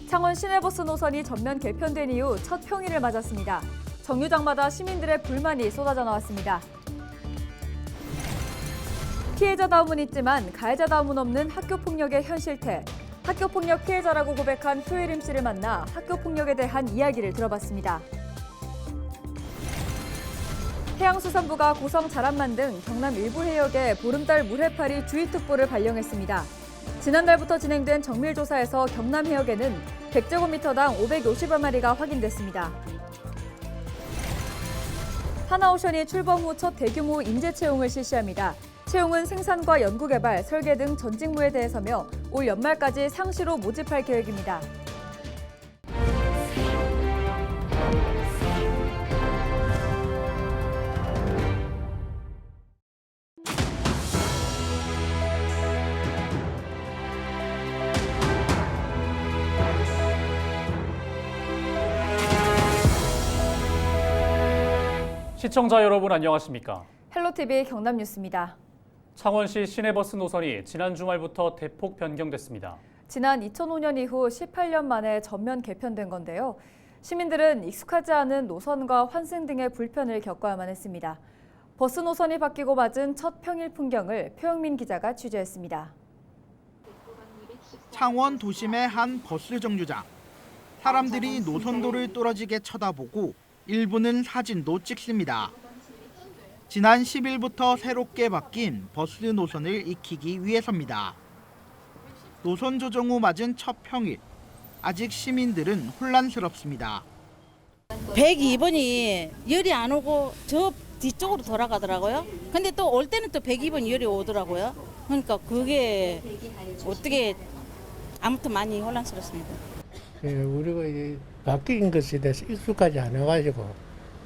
창원 시내버스 노선이 전면 개편된 이후 첫 평일을 맞았습니다. 정류장마다 시민들의 불만이 쏟아져 나왔습니다. 피해자다움은 있지만 가해자다움은 없는 학교폭력의 현실태. 학교폭력 피해자라고 고백한 표예림 씨를 만나 학교폭력에 대한 이야기를 들어봤습니다. 해양수산부가 고성 자란만 등 경남 일부 해역에 보름달 물해파리 주의특보를 발령했습니다. 지난달부터 진행된 정밀조사에서 경남 해역에는 100제곱미터당 550여 마리가 확인됐습니다. 하나오션이 출범 후 첫 대규모 인재 채용을 실시합니다. 채용은 생산과 연구개발, 설계 등 전 직무에 대해서며 올 연말까지 상시로 모집할 계획입니다. 시청자 여러분 안녕하십니까? 헬로티비 경남뉴스입니다. 창원시 시내버스 노선이 지난 주말부터 대폭 변경됐습니다. 지난 2005년 이후 18년 만에 전면 개편된 건데요. 시민들은 익숙하지 않은 노선과 환승 등의 불편을 겪어야만 했습니다. 버스 노선이 바뀌고 맞은 첫 평일 풍경을 표영민 기자가 취재했습니다. 창원 도심의 한 버스 정류장. 사람들이 노선도를 뚫어지게 쳐다보고 일부는 사진도 찍습니다. 지난 10일부터 새롭게 바뀐 버스 노선을 익히기 위해서입니다. 노선 조정 후 맞은 첫 평일. 아직 시민들은 혼란스럽습니다. 102번이 열이 안 오고 저 뒤쪽으로 돌아가더라고요. 근데 또 올 때는 또 102번 열이 오더라고요. 그러니까 그게 어떻게 아무튼 많이 혼란스럽습니다. 우리가 이제 바뀐 것에 대해서 익숙하지 않아가지고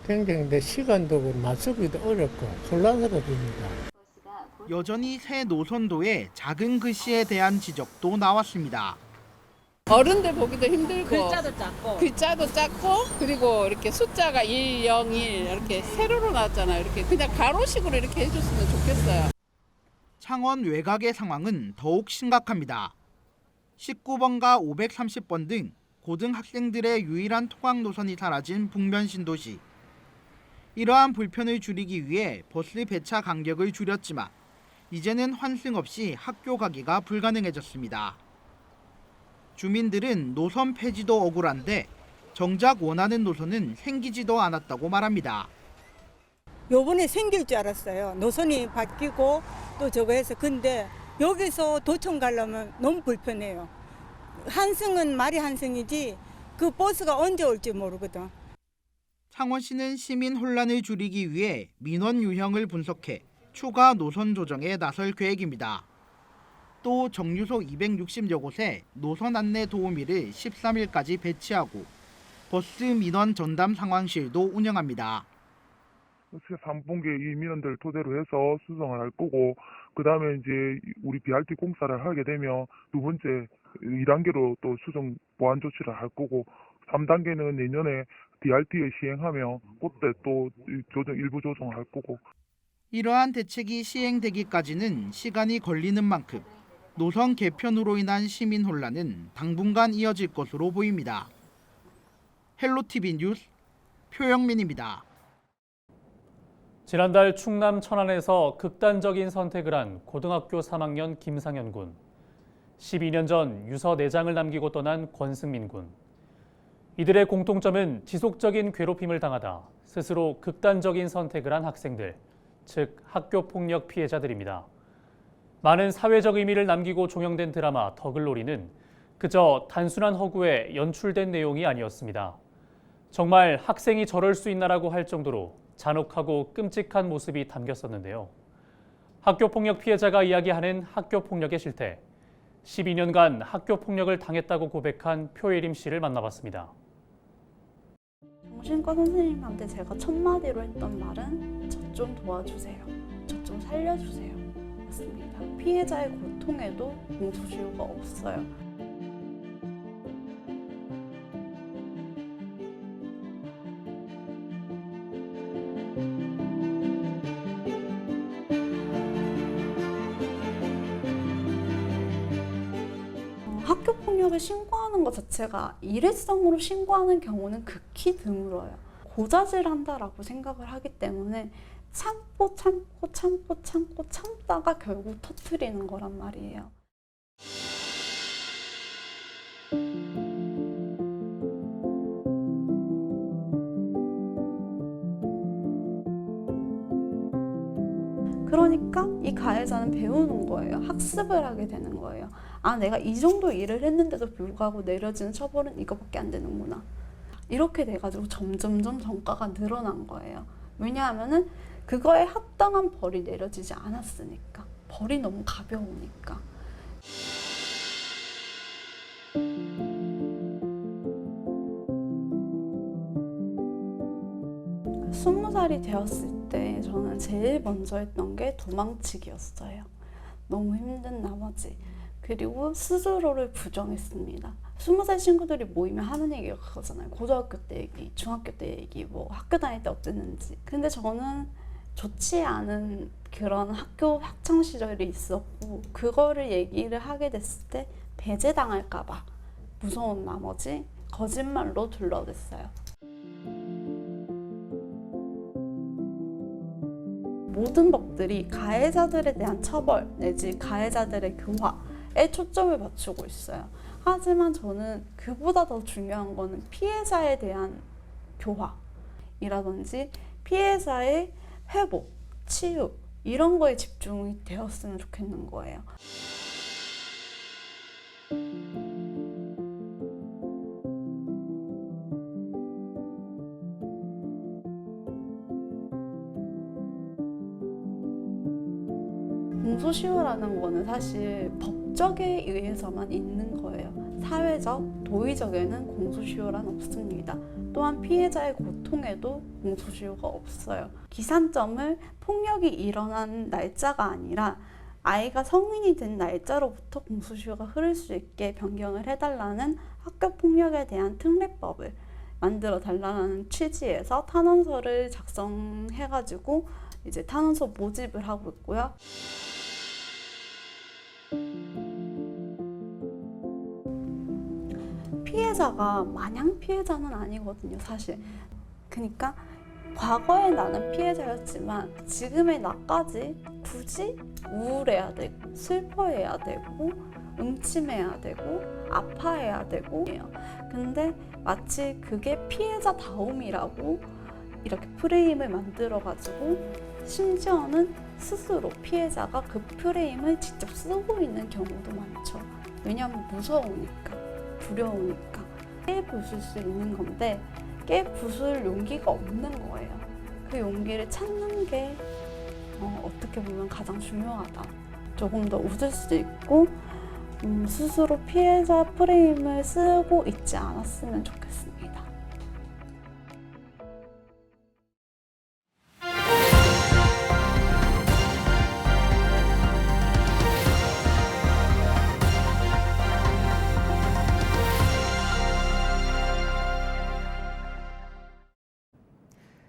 굉장히 내 시간도 맞추기도 어렵고 혼란스럽습니다. 여전히 새 노선도에 작은 글씨에 대한 지적도 나왔습니다. 어른들 보기도 힘들고 글자도 작고 그리고 이렇게 숫자가 101 이렇게 세로로 나왔잖아요. 이렇게 그냥 가로식으로 이렇게 해줬으면 좋겠어요. 창원 외곽의 상황은 더욱 심각합니다. 19번과 530번 등 고등학생들의 유일한 통학 노선이 사라진 북면 신도시. 이러한 불편을 줄이기 위해 버스 배차 간격을 줄였지만 이제는 환승 없이 학교 가기가 불가능해졌습니다. 주민들은 노선 폐지도 억울한데 정작 원하는 노선은 생기지도 않았다고 말합니다. 요번에 생길 줄 알았어요. 노선이 바뀌고 또 저거 해서. 근데 여기서 도청 가려면 너무 불편해요. 한승은 말이 한승이지 그 버스가 언제 올지 모르거든. 창원시는 시민 혼란을 줄이기 위해 민원 유형을 분석해 추가 노선 조정에 나설 계획입니다. 또 정류소 260여 곳에 노선 안내 도우미를 13일까지 배치하고 버스 민원 전담 상황실도 운영합니다. 3분기 이 민원들 토대로 해서 수정을 할 거고, 그 다음에 이제 우리 BRT 공사를 하게 되면 두 번째 2단계로 또 수정 보완 조치를 할 거고, 3단계는 내년에 BRT에 시행하면 그때 또 조정 일부 조정을 할 거고. 이러한 대책이 시행되기까지는 시간이 걸리는 만큼 노선 개편으로 인한 시민 혼란은 당분간 이어질 것으로 보입니다. 헬로티비 뉴스 표영민입니다. 지난달 충남 천안에서 극단적인 선택을 한 고등학교 3학년 김상현 군. 12년 전 유서 4장을 남기고 떠난 권승민 군. 이들의 공통점은 지속적인 괴롭힘을 당하다 스스로 극단적인 선택을 한 학생들, 즉 학교폭력 피해자들입니다. 많은 사회적 의미를 남기고 종영된 드라마 더글로리는 그저 단순한 허구에 연출된 내용이 아니었습니다. 정말 학생이 저럴 수 있나라고 할 정도로 잔혹하고 끔찍한 모습이 담겼었는데요. 학교폭력 피해자가 이야기하는 학교폭력의 실태. 12년간 학교폭력을 당했다고 고백한 표예림 씨를 만나봤습니다. 정신과 선생님한테 제가 첫 마디로 했던 말은 저 좀 도와주세요. 저 좀 살려주세요. 였습니다. 피해자의 고통에도 멈춰줄 없어요. 학교 폭력을 신고하는 것 자체가 일회성으로 신고하는 경우는 극히 드물어요. 고자질한다라고 생각을 하기 때문에 참다가 결국 터뜨리는 거란 말이에요. 그러니까 이 가해자는 배우는 거예요. 학습을 하게 되는 거예요. 아, 내가 이 정도 일을 했는데도 불구하고 내려지는 처벌은 이거밖에 안 되는구나. 이렇게 돼가지고 점점점 전과가 늘어난 거예요. 왜냐하면은 그거에 합당한 벌이 내려지지 않았으니까. 벌이 너무 가벼우니까. 20살이 되었을 때 저는 제일 먼저 했던 게 도망치기였어요. 너무 힘든 나머지. 그리고 스스로를 부정했습니다. 20살 친구들이 모이면 하는 얘기가 그거잖아요. 고등학교 때 얘기, 중학교 때 얘기, 뭐 학교 다닐 때 어땠는지. 근데 저는 좋지 않은 그런 학교 학창 시절이 있었고, 그거를 얘기를 하게 됐을 때 배제당할까봐 무서운 나머지 거짓말로 둘러댔어요. 모든 법들이 가해자들에 대한 처벌 내지 가해자들의 교화에 초점을 맞추고 있어요. 하지만 저는 그보다 더 중요한 거는 피해자에 대한 교화이라든지 피해자의 회복, 치유 이런 거에 집중이 되었으면 좋겠는 거예요. 공소시효라는 거는 사실 법적에 의해서만 있는 거예요. 사회적, 도의적에는 공소시효란 없습니다. 또한 피해자의 고통에도 공소시효가 없어요. 기산점을 폭력이 일어난 날짜가 아니라 아이가 성인이 된 날짜로부터 공소시효가 흐를 수 있게 변경을 해달라는 학교폭력에 대한 특례법을 만들어 달라는 취지에서 탄원서를 작성해가지고 이제 탄원서 모집을 하고 있고요. 피해자가 마냥 피해자는 아니거든요, 사실. 그러니까 과거에 나는 피해자였지만 지금의 나까지 굳이 우울해야 되고 슬퍼해야 되고 음침해야 되고 아파해야 되고 해요. 근데 마치 그게 피해자다움이라고 이렇게 프레임을 만들어가지고 심지어는 스스로 피해자가 그 프레임을 직접 쓰고 있는 경우도 많죠. 왜냐하면 무서우니까, 두려우니까. 깨부술 수 있는 건데 깨부술 용기가 없는 거예요. 그 용기를 찾는 게 어떻게 보면 가장 중요하다. 조금 더 웃을 수 있고 스스로 피해자 프레임을 쓰고 있지 않았으면 좋겠습니다.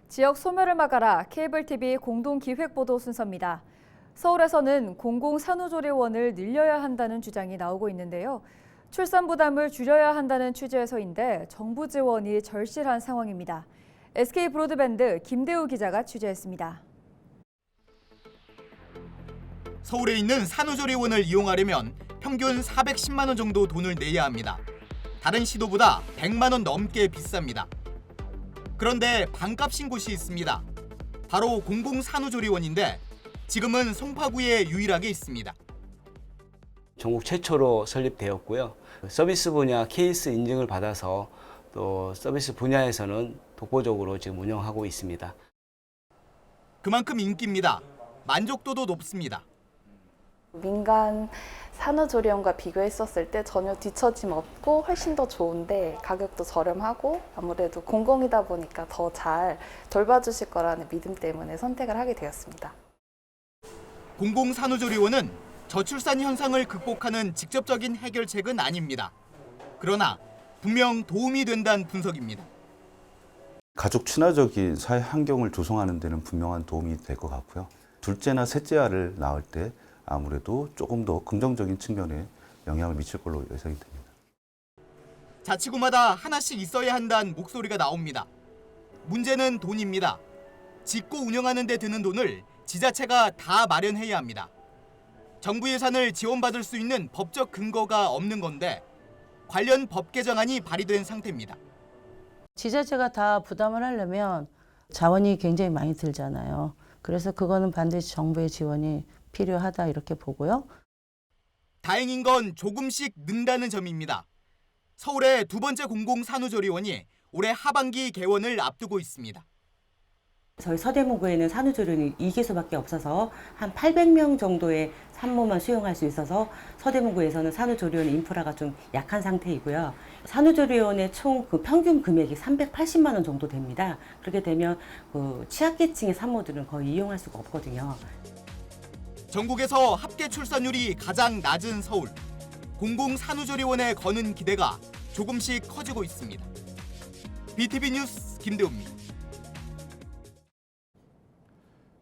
지역 소멸을 막아라 케이블 TV 공동 기획 보도 순서입니다. 서울에서는 공공산후조리원을 늘려야 한다는 주장이 나오고 있는데요. 출산 부담을 줄여야 한다는 취지에서인데 정부 지원이 절실한 상황입니다. SK 브로드밴드 김대우 기자가 취재했습니다. 서울에 있는 산후조리원을 이용하려면 평균 410만 원 정도 돈을 내야 합니다. 다른 시도보다 100만 원 넘게 비쌉니다. 그런데 반값인 곳이 있습니다. 바로 공공산후조리원인데 지금은 송파구에 유일하게 있습니다. 전국 최초로 설립되었고요. 서비스 분야 KS 인증을 받아서 또 서비스 분야에서는 독보적으로 지금 운영하고 있습니다. 그만큼 인기입니다. 만족도도 높습니다. 민간 산후조리원과 비교했었을 때 전혀 뒤처짐 없고 훨씬 더 좋은데 가격도 저렴하고 아무래도 공공이다 보니까 더 잘 돌봐주실 거라는 믿음 때문에 선택을 하게 되었습니다. 공공산후조리원은 저출산 현상을 극복하는 직접적인 해결책은 아닙니다. 그러나 분명 도움이 된다는 분석입니다. 가족 친화적인 사회 환경을 조성하는 데는 분명한 도움이 될 것 같고요. 둘째나 셋째 아를 낳을 때 아무래도 조금 더 긍정적인 측면의 영향을 미칠 걸로 예상이 됩니다. 자치구마다 하나씩 있어야 한다는 목소리가 나옵니다. 문제는 돈입니다. 짓고 운영하는 데 드는 돈을 지자체가 다 마련해야 합니다. 정부 예산을 지원받을 수 있는 법적 근거가 없는 건데 관련 법 개정안이 발의된 상태입니다. 지자체가 다 부담을 하려면 자원이 굉장히 많이 들잖아요. 그래서 그거는 반드시 정부의 지원이 필요하다 이렇게 보고요. 다행인 건 조금씩 는다는 점입니다. 서울의 두 번째 공공산후조리원이 올해 하반기 개원을 앞두고 있습니다. 저희 서대문구에는 산후조리원이 2개소밖에 없어서 한 800명 정도의 산모만 수용할 수 있어서 서대문구에서는 산후조리원 인프라가 좀 약한 상태이고요. 산후조리원의 총 그 평균 금액이 380만 원 정도 됩니다. 그렇게 되면 그 취약계층의 산모들은 거의 이용할 수가 없거든요. 전국에서 합계 출산율이 가장 낮은 서울. 공공산후조리원에 거는 기대가 조금씩 커지고 있습니다. BTV 뉴스 김대우입니다.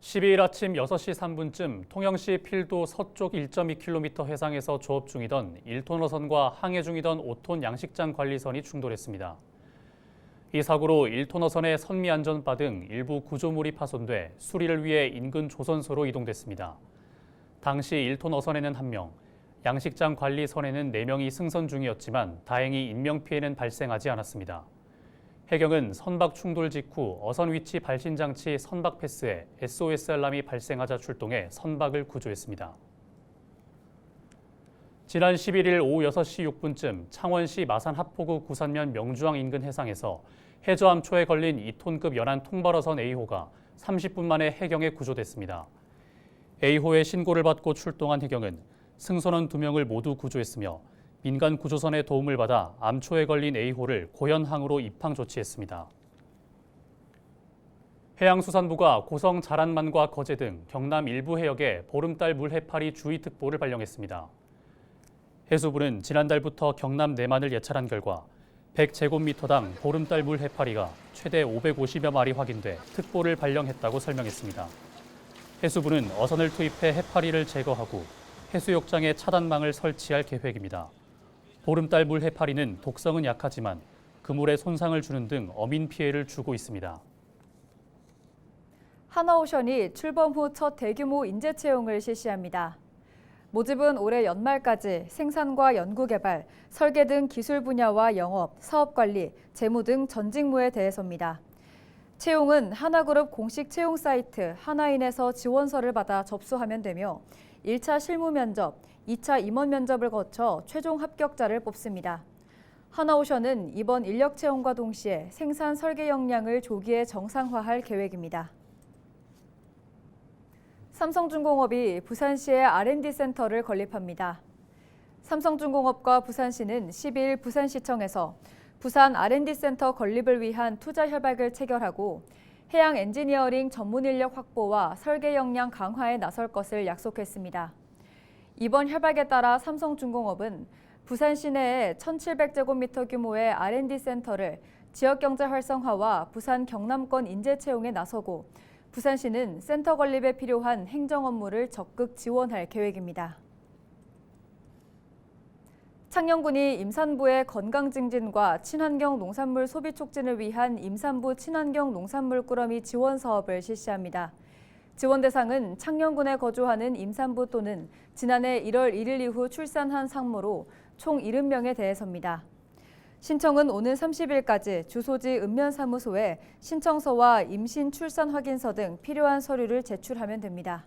12일 아침 6시 3분쯤 통영시 필도 서쪽 1.2km 해상에서 조업 중이던 1톤 어선과 항해 중이던 5톤 양식장 관리선이 충돌했습니다. 이 사고로 1톤 어선의 선미 안전바 등 일부 구조물이 파손돼 수리를 위해 인근 조선소로 이동됐습니다. 당시 1톤 어선에는 1명, 양식장 관리선에는 4명이 승선 중이었지만 다행히 인명피해는 발생하지 않았습니다. 해경은 선박 충돌 직후 어선 위치 발신 장치 선박 패스에 SOS 알람이 발생하자 출동해 선박을 구조했습니다. 지난 11일 오후 6시 6분쯤 창원시 마산 합포구 구산면 명주항 인근 해상에서 해저 암초에 걸린 2톤급 연안 통발어선 A호가 30분 만에 해경에 구조됐습니다. A호의 신고를 받고 출동한 해경은 승선원 2명을 모두 구조했으며 민간 구조선의 도움을 받아 암초에 걸린 A호를 고현항으로 입항 조치했습니다. 해양수산부가 고성 자란만과 거제 등 경남 일부 해역에 보름달 물해파리 주의특보를 발령했습니다. 해수부는 지난달부터 경남 내만을 예찰한 결과 100제곱미터당 보름달 물해파리가 최대 550여 마리 확인돼 특보를 발령했다고 설명했습니다. 해수부는 어선을 투입해 해파리를 제거하고 해수욕장에 차단망을 설치할 계획입니다. 보름달 물 해파리는 독성은 약하지만 그물에 손상을 주는 등 어민 피해를 주고 있습니다. 하나오션이 출범 후 첫 대규모 인재 채용을 실시합니다. 모집은 올해 연말까지 생산과 연구개발, 설계 등 기술 분야와 영업, 사업관리, 재무 등 전 직무에 대해서입니다. 채용은 하나그룹 공식 채용 사이트 하나인에서 지원서를 받아 접수하면 되며 1차 실무 면접, 2차 임원 면접을 거쳐 최종 합격자를 뽑습니다. 하나오션은 이번 인력 채용과 동시에 생산 설계 역량을 조기에 정상화할 계획입니다. 삼성중공업이 부산시에 R&D 센터를 건립합니다. 삼성중공업과 부산시는 12일 부산시청에서 부산 R&D 센터 건립을 위한 투자 협약을 체결하고 해양 엔지니어링 전문 인력 확보와 설계 역량 강화에 나설 것을 약속했습니다. 이번 협약에 따라 삼성중공업은 부산 시내에 1,700제곱미터 규모의 R&D 센터를 지역경제 활성화와 부산 경남권 인재 채용에 나서고 부산시는 센터 건립에 필요한 행정 업무를 적극 지원할 계획입니다. 창녕군이 임산부의 건강 증진과 친환경 농산물 소비 촉진을 위한 임산부 친환경 농산물 꾸러미 지원 사업을 실시합니다. 지원 대상은 창녕군에 거주하는 임산부 또는 지난해 1월 1일 이후 출산한 상모로 총 70명에 대해서입니다. 신청은 오는 30일까지 주소지 읍면사무소에 신청서와 임신 출산 확인서 등 필요한 서류를 제출하면 됩니다.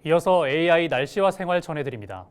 이어서 AI 날씨와 생활 전해드립니다.